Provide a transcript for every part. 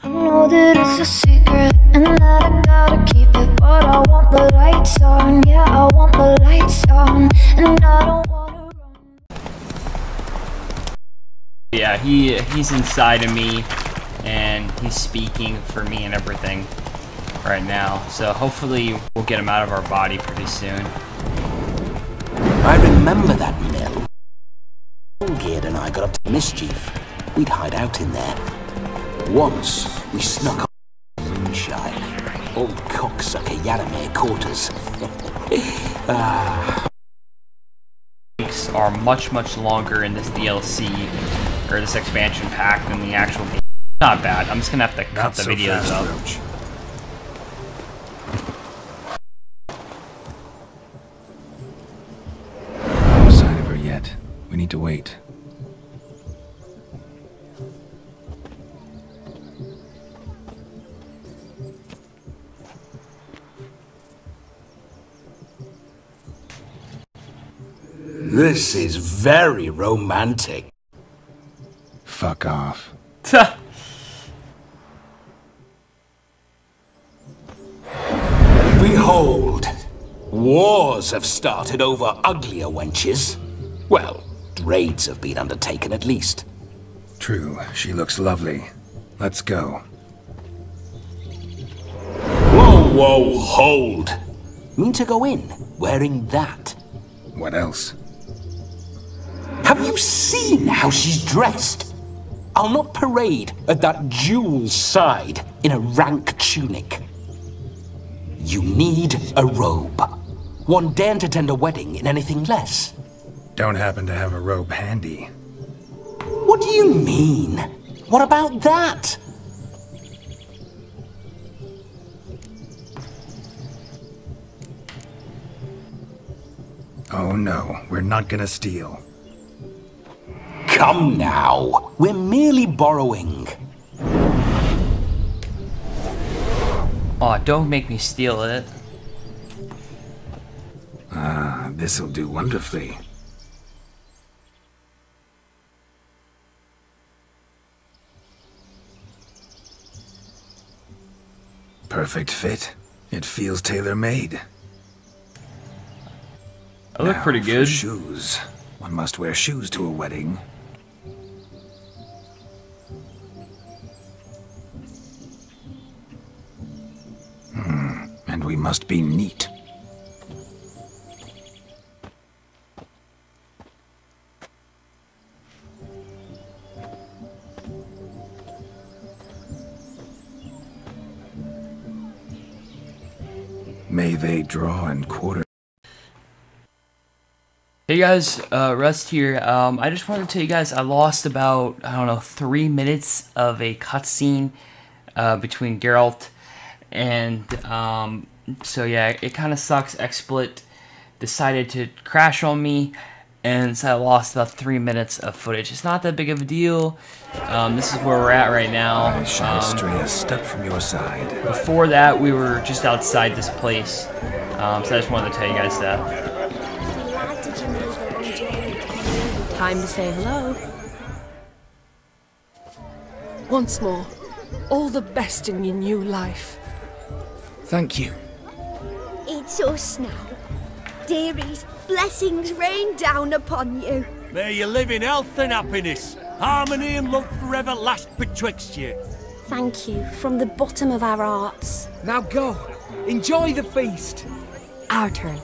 I know that it's a secret and that I gotta keep it, but I want the lights on, yeah, I want the lights on, and I don't wanna run. Yeah, he's inside of me, and he's speaking for me and everything right now. So hopefully we'll get him out of our body pretty soon. I remember that mill. Olgierd and I got up to mischief. We'd hide out in there. Once, we snuck up moonshine. Old cocksucker Yaramir caught us. Are much longer in this DLC, or this expansion pack, than the actual game. Not bad. I'm just gonna have to cut the videos up. No sign of her yet. We need to wait. This is very romantic. Fuck off. Behold, wars have started over uglier wenches. Well, raids have been undertaken at least. True, she looks lovely. Let's go. Whoa, hold. Mean to go in wearing that? What else? Have you seen how she's dressed? I'll not parade at that jewel's side in a rank tunic. You need a robe. One daren't attend a wedding in anything less. Don't happen to have a robe handy. What do you mean? What about that? Oh no, we're not gonna steal. Come now, we're merely borrowing. Oh, don't make me steal it. Ah, this'll do wonderfully. Perfect fit. It feels tailor-made. I look pretty good. For shoes. One must wear shoes to a wedding. And we must be neat. May they draw and quarter. Hey guys, Rust here. I just wanted to tell you guys I lost about, I don't know, 3 minutes of a cutscene between Geralt and, so yeah, it kind of sucks. XSplit decided to crash on me, and so I lost about 3 minutes of footage. It's not that big of a deal. This is where we're at right now. I shan't stray a step from your side. Before that, we were just outside this place, so I just wanted to tell you guys that. Time to say hello. Once more, all the best in your new life. Thank you. It's us now. Dearies, blessings rain down upon you. May you live in health and happiness. Harmony and love forever last betwixt you. Thank you from the bottom of our hearts. Now go. Enjoy the feast. Our turn.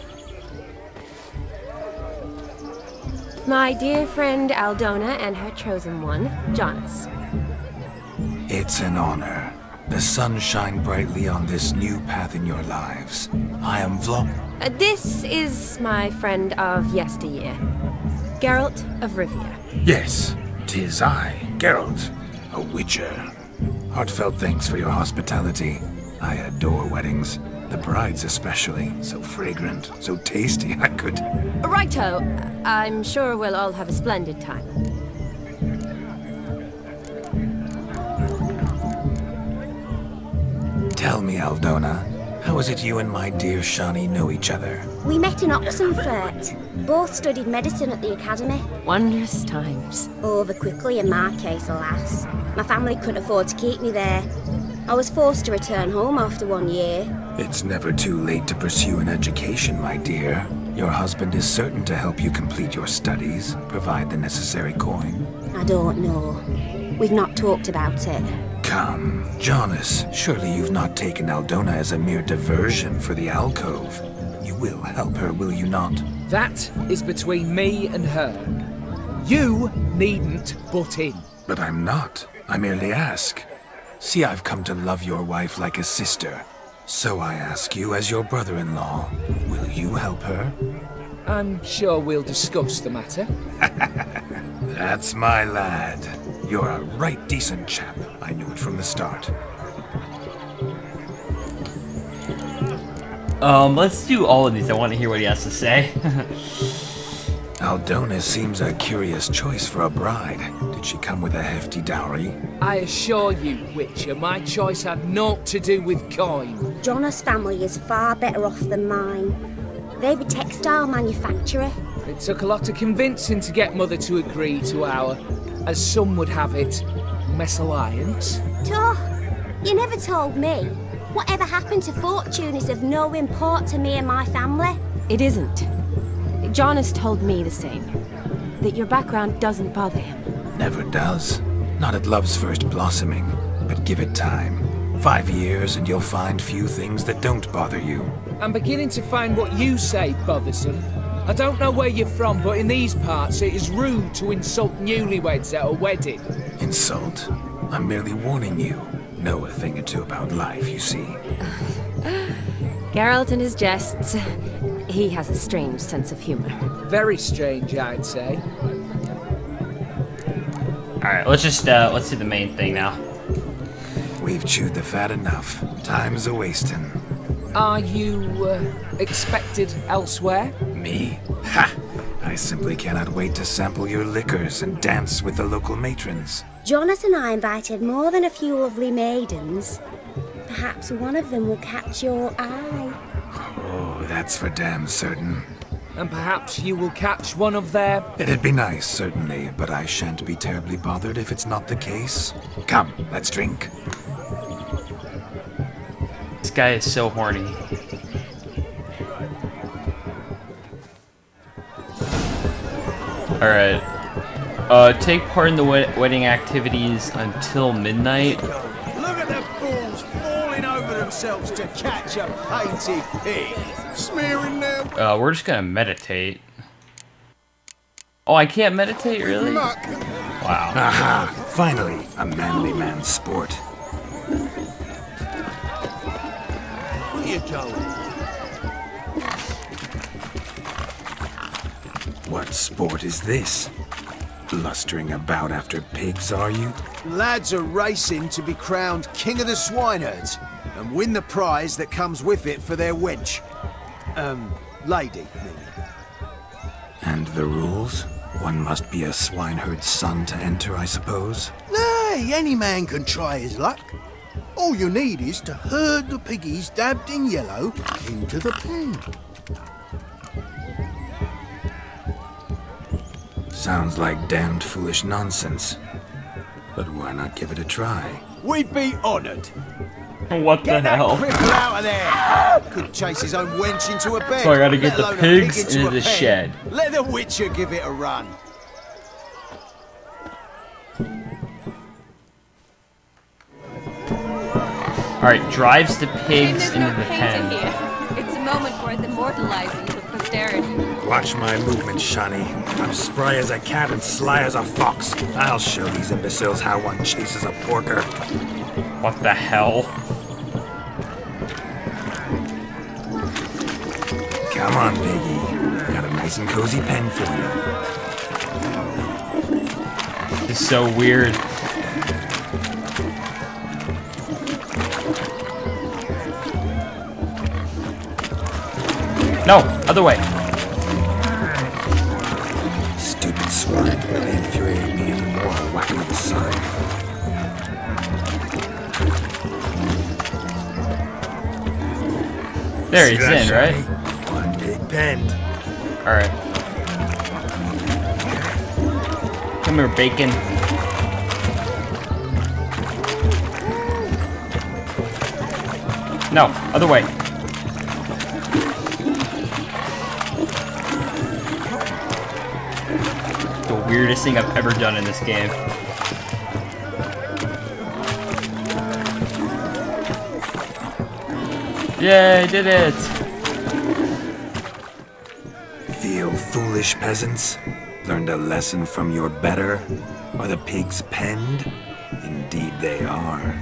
My dear friend Aldona and her chosen one, Jonas. It's an honor. The sun shine brightly on this new path in your lives. I am This is my friend of yesteryear, Geralt of Rivia. Yes, 'tis I, Geralt, a witcher. Heartfelt thanks for your hospitality. I adore weddings. The brides especially. So fragrant, so tasty, I could... Righto. I'm sure we'll all have a splendid time. Tell me, Aldona, how is it you and my dear Shani know each other? We met in Oxenfurt. Both studied medicine at the academy. Wondrous times. Over quickly in my case, alas. My family couldn't afford to keep me there. I was forced to return home after 1 year. It's never too late to pursue an education, my dear. Your husband is certain to help you complete your studies, provide the necessary coin. I don't know. We've not talked about it. Come, Jonas, surely you've not taken Aldona as a mere diversion for the alcove. You will help her, will you not? That is between me and her. You needn't butt in. But I'm not. I merely ask. See, I've come to love your wife like a sister. So I ask you, as your brother-in-law, will you help her? I'm sure we'll discuss the matter. That's my lad. You're a right decent chap. I knew it from the start. Let's do all of these. I want to hear what he has to say. Aldona seems a curious choice for a bride. Did she come with a hefty dowry? I assure you, Witcher, my choice had naught to do with coin. Jonas' family is far better off than mine. They're a textile manufacturer. It took a lot of convincing to get Mother to agree to our, as some would have it, mesalliance. You never told me. Whatever happened to fortune is of no import to me and my family. It isn't. Jonas told me the same. That your background doesn't bother him. Never does. Not at love's first blossoming. But give it time. 5 years and you'll find few things that don't bother you. I'm beginning to find what you say bothersome. I don't know where you're from, but in these parts it is rude to insult newlyweds at a wedding. Insult? I'm merely warning you. Know a thing or two about life, you see. Geralt and his jests. He has a strange sense of humor. Very strange, I'd say. Alright, let's just, let's do the main thing now. We've chewed the fat enough. Time's a-wasting. Are you, expected elsewhere? Me? Ha! I simply cannot wait to sample your liquors and dance with the local matrons. Jonas and I invited more than a few lovely maidens. Perhaps one of them will catch your eye. Oh, that's for damn certain. And perhaps you will catch one of their... It'd be nice, certainly, but I shan't be terribly bothered if it's not the case. Come, let's drink. This guy is so horny. Alright. Take part in the wedding activities until midnight. Look at the fools falling over themselves to catch a painted pig. Smearing their... We're just gonna meditate. Oh, I can't meditate, really? muck. Wow. Aha! Finally, a manly man's sport. Where you going? What sport is this? Blustering about after pigs, are you? Lads are racing to be crowned King of the Swineherds and win the prize that comes with it for their wench. Lady, I mean. And the rules? One must be a swineherd's son to enter, I suppose? Nay, any man can try his luck. All you need is to herd the piggies dabbed in yellow into the pen. Sounds like damned foolish nonsense. But why not give it a try? We'd be honoured. What the hell? Cripple out of there! Could chase his own wench into a bed. So I gotta get let the alone a pig pigs into into a the pen. shed. Let the Witcher give it a run. Alright, drives the pigs into the pen. Here. It's a moment worth immortalizing for posterity. Watch my movement, Shani. I'm spry as a cat and sly as a fox. I'll show these imbeciles how one chases a porker. What the hell? Come on, piggy. Got a nice and cozy pen for you. This is so weird. No, other way. Stupid swine. They infuriate me anymore. I'll whack him with the sign. There, he's in, right? One big pen. Alright. Come here, bacon. No, other way. The weirdest thing I've ever done in this game. Yay, I did it! Feel foolish, peasants? Learned a lesson from your better? Are the pigs penned? Indeed they are.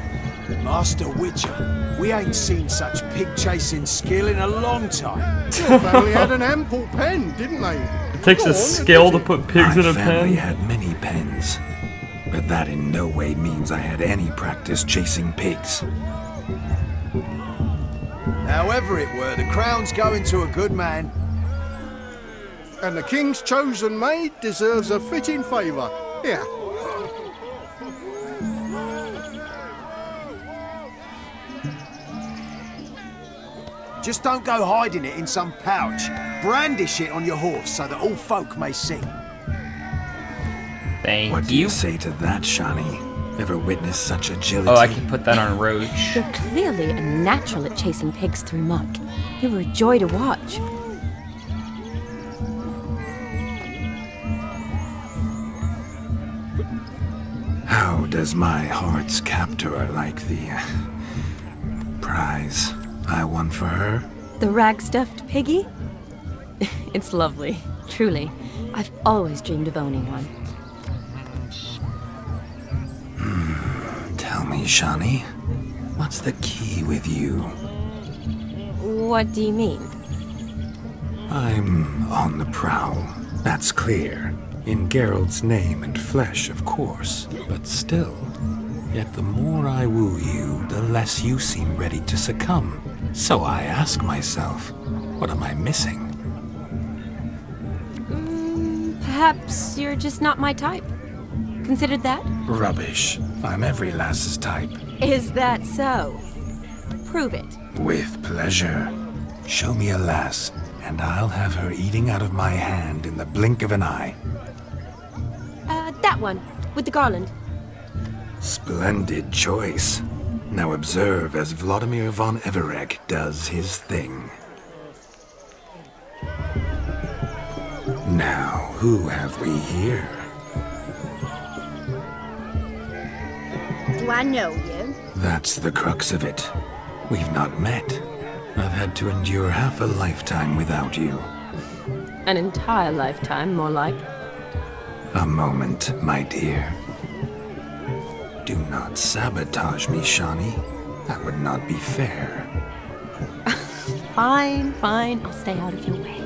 Master Witcher, we ain't seen such pig-chasing skill in a long time. Your family had an ample pen, didn't they? It takes a skill to put pigs in a My family pen. had many pens, but that in no way means I had any practice chasing pigs. However it were, the crown's going to a good man. And the king's chosen maid deserves a fitting favour. Here. Just don't go hiding it in some pouch. Brandish it on your horse so that all folk may see. Thank What do you. you say to that, Shani? Ever witness such agility? Oh, I can put that on Roach. You're clearly a natural at chasing pigs through muck. You were a joy to watch. How does my heart's captor like the prize I won for her? The rag-stuffed piggy? It's lovely, truly. I've always dreamed of owning one. Tell me, Shani, what's the key with you? What do you mean? I'm on the prowl, that's clear. In Geralt's name and flesh, of course. But still, yet the more I woo you, the less you seem ready to succumb. So I ask myself, what am I missing? Perhaps you're just not my type. Considered that? Rubbish. I'm every lass's type. Is that so? Prove it. With pleasure. Show me a lass, and I'll have her eating out of my hand in the blink of an eye. That one, with the garland. Splendid choice. Now observe as Vladimir von Everec does his thing. Now, who have we here? Do I know you? That's the crux of it. We've not met. I've had to endure half a lifetime without you. An entire lifetime, more like. A moment, my dear. Do not sabotage me, Shani. That would not be fair. Fine, fine. I'll stay out of your way.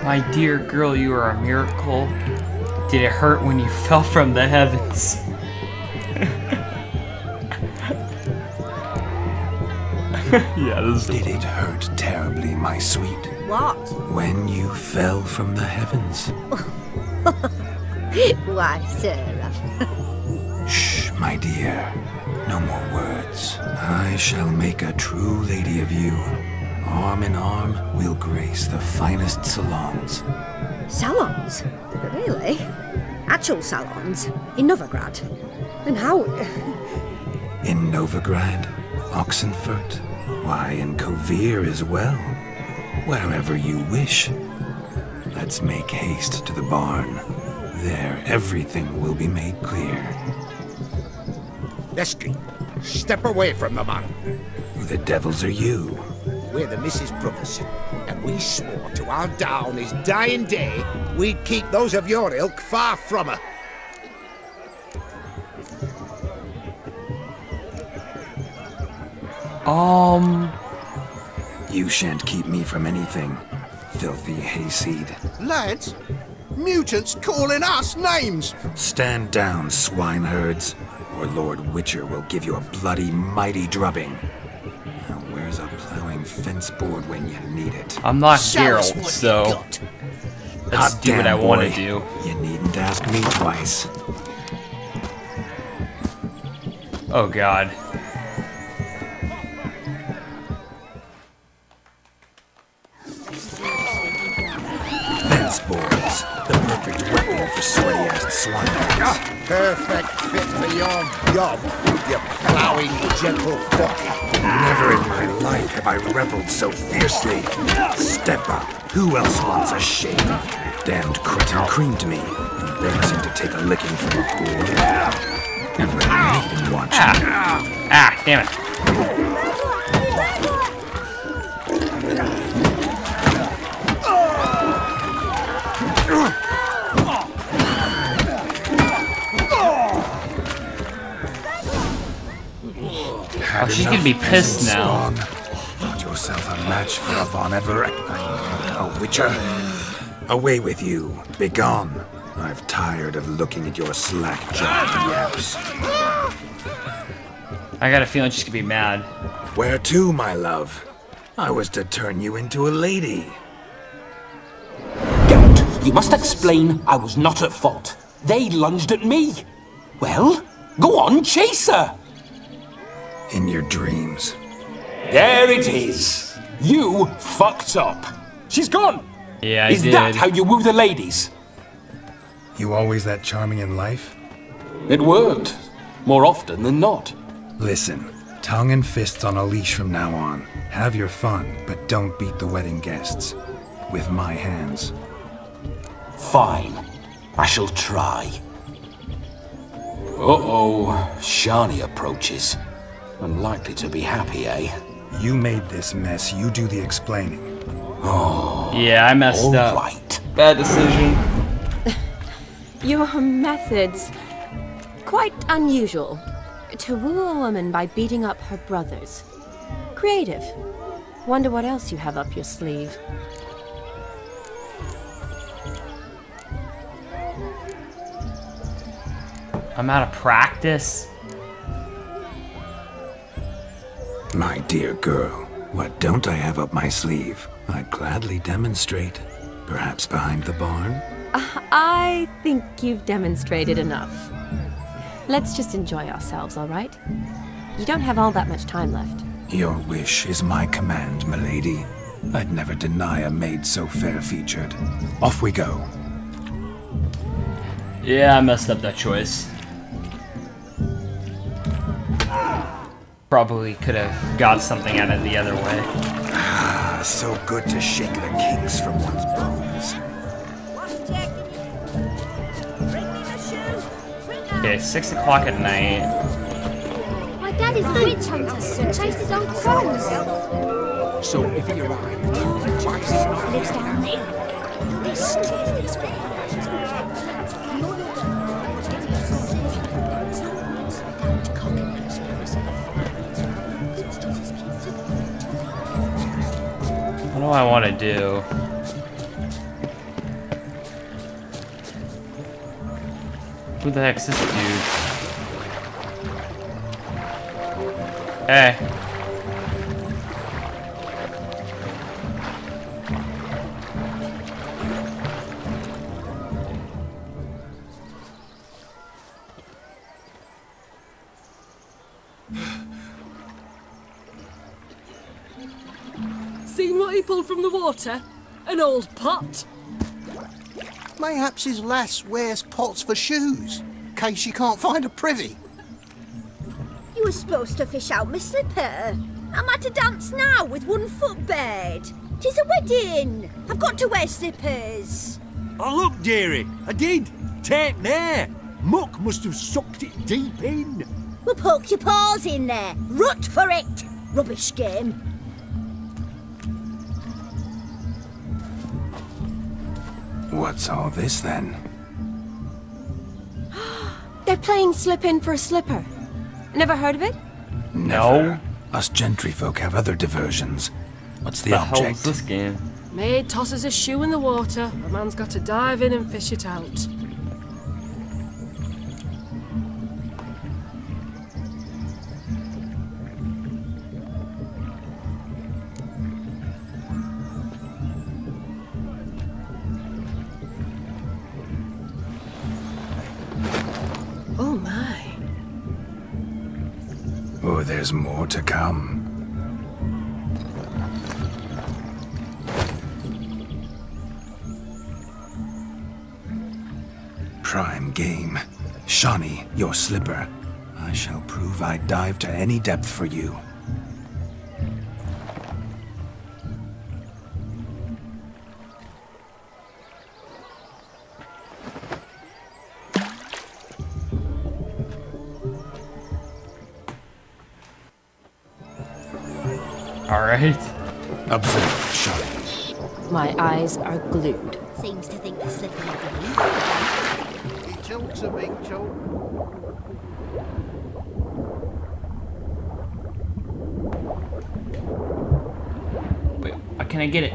My dear girl, you are a miracle. Did it hurt when you fell from the heavens? Yeah, this is... Did it hurt terribly, my sweet? What? When you fell from the heavens? Why, Sarah? Shh, my dear. No more words. I shall make a true lady of you. Arm in arm, we'll grace the finest salons. Salons? Really? Actual salons? In Novigrad? And how? In Novigrad, Oxenfurt, why, in Kovir as well. Wherever you wish. Let's make haste to the barn. There, everything will be made clear. Lesky, step away from the man. Who the devils are you? We're the Mrs. Brothers, and we swore to our down his dying day we'd keep those of your ilk far from her. You shan't keep me from anything, filthy hayseed. Lads, mutants calling us names. Stand down, swineherds, or Lord Witcher will give you a bloody mighty drubbing. Now where's a plowing fence board when you need it? I'm not Show us Geralt, what so you got. let's Hot do what I damn, want to boy. do. You needn't ask me twice. Oh god. Fence boards, the perfect weapon for sweaty-assed swine. Perfect fit for your job, you ploughing gentle fuck. Never in my life have I reveled so fiercely. Step up. Who else wants a shave? Damned cretin creamed me. Embarrassing to take a licking from a whore. And with a maiden watching. Ah, damn it. Oh, she's gonna be pissed now. Found yourself a match for a Von Everec. A witcher. Away with you. Begone. I've tired of looking at your slack-jawed yaps. I got a feeling she's gonna be mad. Where to, my love? I was to turn you into a lady. Geralt, you must explain I was not at fault. They lunged at me. Well, go on, chase her. In your dreams. There it is. You fucked up. She's gone. Yeah, I Is did. that how you woo the ladies? You always that charming in life? It worked. More often than not. Listen, tongue and fists on a leash from now on. Have your fun, but don't beat the wedding guests. With my hands. Fine. I shall try. Uh-oh. Shani approaches. Unlikely to be happy, eh? You made this mess. You do the explaining. Oh. Yeah, I messed all up. Right. Bad decision. Your methods... quite unusual. To woo a woman by beating up her brothers. Creative. Wonder what else you have up your sleeve. I'm out of practice. My dear girl, what don't I have up my sleeve? I'd gladly demonstrate. Perhaps behind the barn? I think you've demonstrated enough. Let's just enjoy ourselves, all right? You don't have all that much time left. Your wish is my command, milady. I'd never deny a maid so fair-featured. Off we go. Yeah, I messed up that choice. Probably could have got something out of the other way. Ah, so good to shake the kinks from one's bones. Okay, 6 o'clock at night. My daddy's a witch hunter, so chased his old crows. So if he arrived, twice is not Lives down there. This is this way. What do I want to do? Who the heck's this dude? Hey. Seen what he pulled from the water? An old pot? Mayhaps his lass wears pots for shoes, in case she can't find a privy. You were supposed to fish out my slipper. I'm at a dance now with one foot bared. 'Tis a wedding. I've got to wear slippers. Oh, look, dearie, I did. Take there. Muck must have sucked it deep in. Well, poke your paws in there. Rut for it. Rubbish game. What's all this, then? They're playing slip in for a slipper. Never heard of it? Never. Us gentry folk have other diversions. What's the object? Hell is this game? Maid tosses a shoe in the water. A man's got to dive in and fish it out. Oh my. Oh, there's more to come. prime game. Shawnee, your slipper. I shall prove I'd dive to any depth for you. Alright. Observe, Shawnee. My eyes are glued. Seems to think the slipper will be easy. Talk's a big talk. Wait, how can I get it?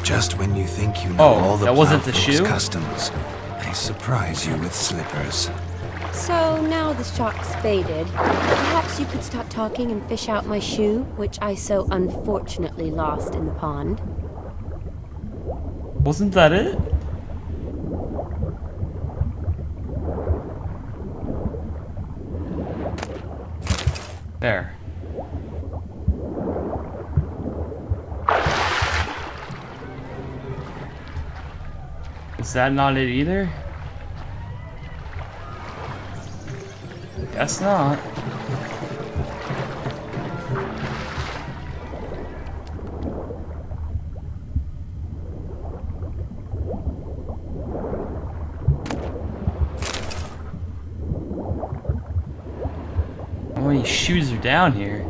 Just when you think you know all the that wasn't the Plowfolk's shoe? customs, they surprise you with slippers. So now the shock's faded. Perhaps you could stop talking and fish out my shoe, which I so unfortunately lost in the pond. Wasn't that it? There. Is that not it either? Guess not. How many shoes are down here?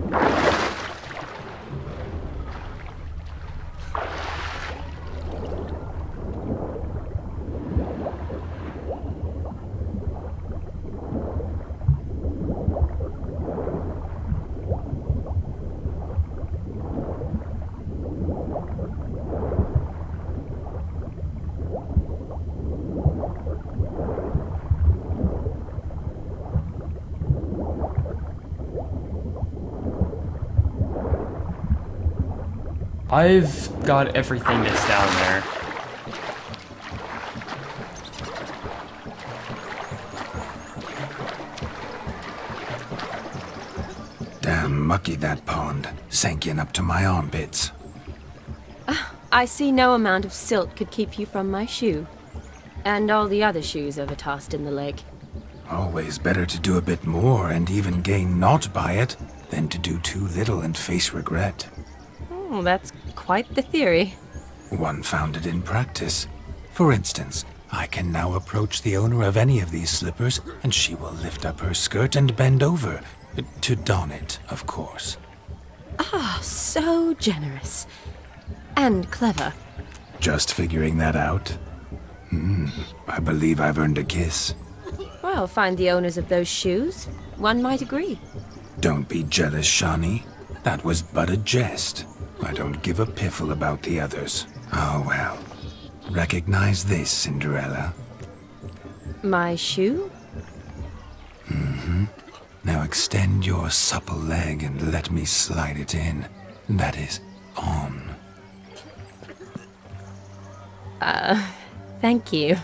I've got everything that's down there. Damn mucky that pond, sinking up to my armpits. I see no amount of silt could keep you from my shoe. And all the other shoes ever tossed in the lake. Always better to do a bit more and even gain naught by it than to do too little and face regret. Oh, that's quite the theory. One founded in practice. For instance, I can now approach the owner of any of these slippers, and she will lift up her skirt and bend over. To don it, of course. Ah, so generous. And clever. Just figuring that out? I believe I've earned a kiss. Well, find the owners of those shoes. One might agree. Don't be jealous, Shawnee. That was but a jest. I don't give a piffle about the others. Oh well. Recognize this, Cinderella. My shoe? Now extend your supple leg and let me slide it in. That is, on. Thank you.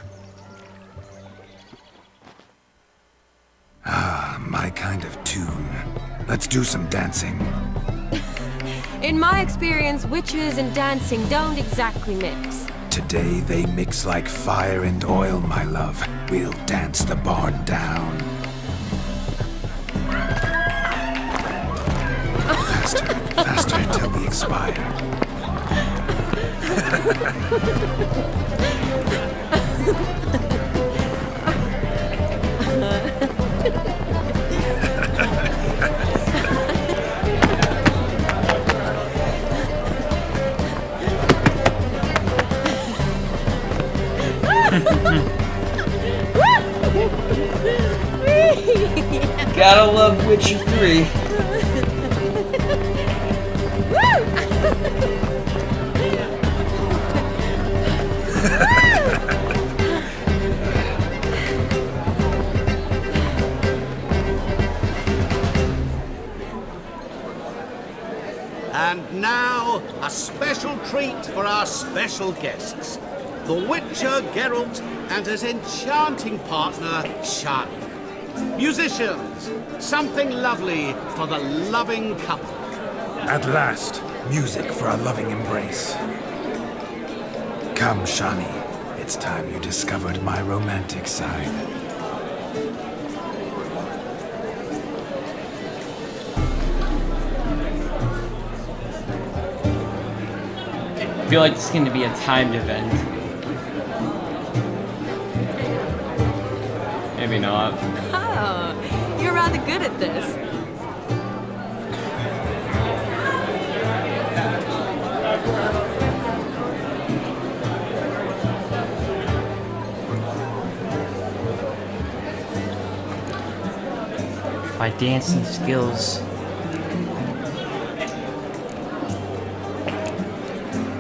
Ah, my kind of tune. Let's do some dancing. In my experience, witches and dancing don't exactly mix. Today they mix like fire and oil, my love. We'll dance the barn down. Faster, faster till we expire. Gotta love Witcher 3. And now, a special treat for our special guests. the Witcher Geralt and his enchanting partner, Shani. Musicians, something lovely for the loving couple. At last, music for a loving embrace. Come, Shani. It's time you discovered my romantic side. I feel like it's going to be a timed event. Maybe not. Oh, you're rather good at this. My dancing skills.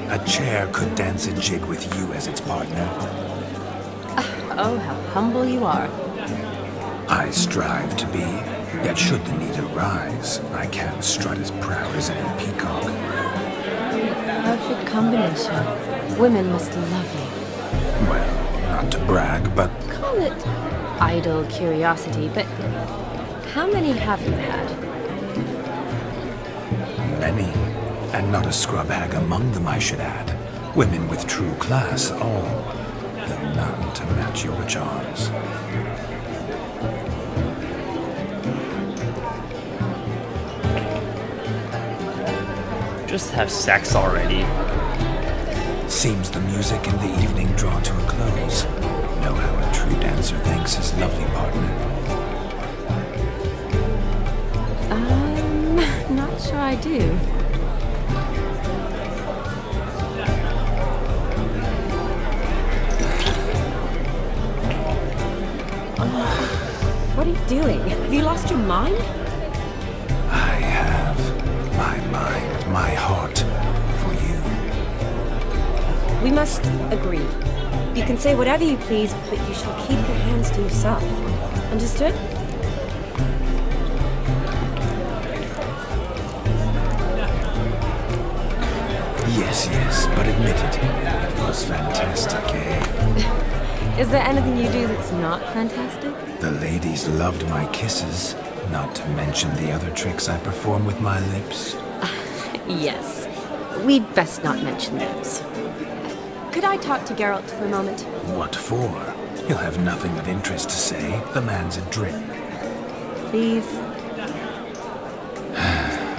A chair could dance a jig with you as its partner. Oh, how humble you are. I strive to be, yet should the need arise, I can't strut as proud as any peacock. Perfect combination. Women must love you. Well, not to brag, but... Call it idle curiosity, but how many have you had? Many. And not a scrub hag among them, I should add. Women with true class, all. Though none to match your charms. Just have sex already. Seems the music in the evening draw to a close. Know how a true dancer thanks his lovely partner. Not sure I do. What are you doing? Have you lost your mind? I have my mind, my heart for you. We must agree. You can say whatever you please, but you shall keep your hands to yourself. Understood? Yes, but admit it. It was fantastic, eh? Is there anything you do that's not fantastic? The ladies loved my kisses, not to mention the other tricks I perform with my lips. Yes. We'd best not mention those. Could I talk to Geralt for a moment? What for? He'll have nothing of interest to say. The man's adrift. Please?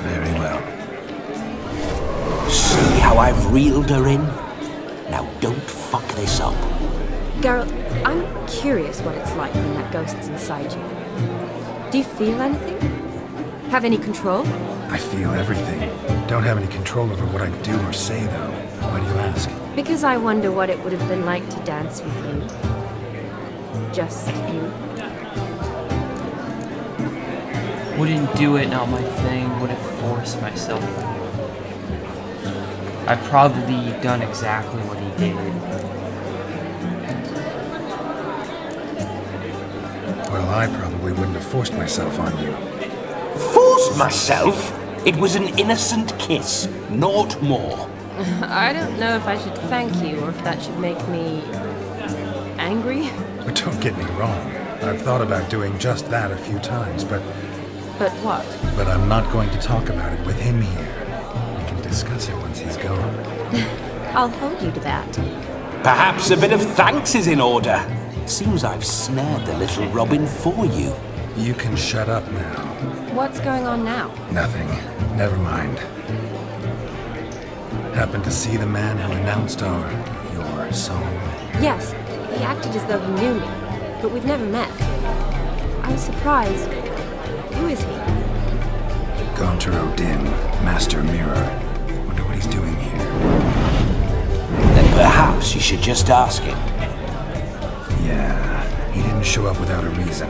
Very well. See how I've reeled her in? Now don't fuck this up. Geralt, I'm curious what it's like when that ghost's inside you. Do you feel anything? Have any control? I feel everything. Don't have any control over what I do or say, though. Why do you ask? Because I wonder what it would have been like to dance with you. Just you. Wouldn't do it, not my thing. Wouldn't force myself. I've probably done exactly what he did. Well, I probably wouldn't have forced myself on you. Forced myself? It was an innocent kiss, naught more. I don't know if I should thank you or if that should make me angry. But don't get me wrong. I've thought about doing just that a few times, but... But what? But I'm not going to talk about it with him here. We can discuss it once he's gone. I'll hold you to that. Perhaps a bit of thanks is in order. Seems I've snared the little robin for you. You can shut up now. What's going on now? Nothing. Never mind. Happened to see the man who announced your song? Yes, he acted as though he knew me, but we've never met. I was surprised. Who is he? Gaunter Odin, Master Mirror. Wonder what he's doing here. Then perhaps you should just ask him. Yeah, he didn't show up without a reason.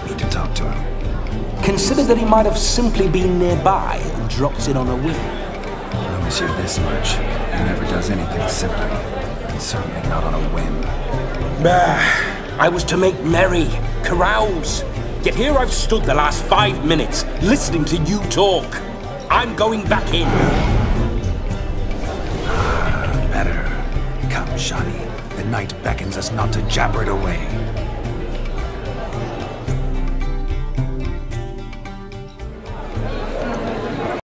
Need to talk to him. Consider that he might have simply been nearby and dropped in on a whim. Promise you this much. He never does anything simply. And certainly not on a whim. I was to make merry, carouse. Yet here I've stood the last 5 minutes, listening to you talk. I'm going back in. Better. Come, Shani. the night beckons us not to jabber it away.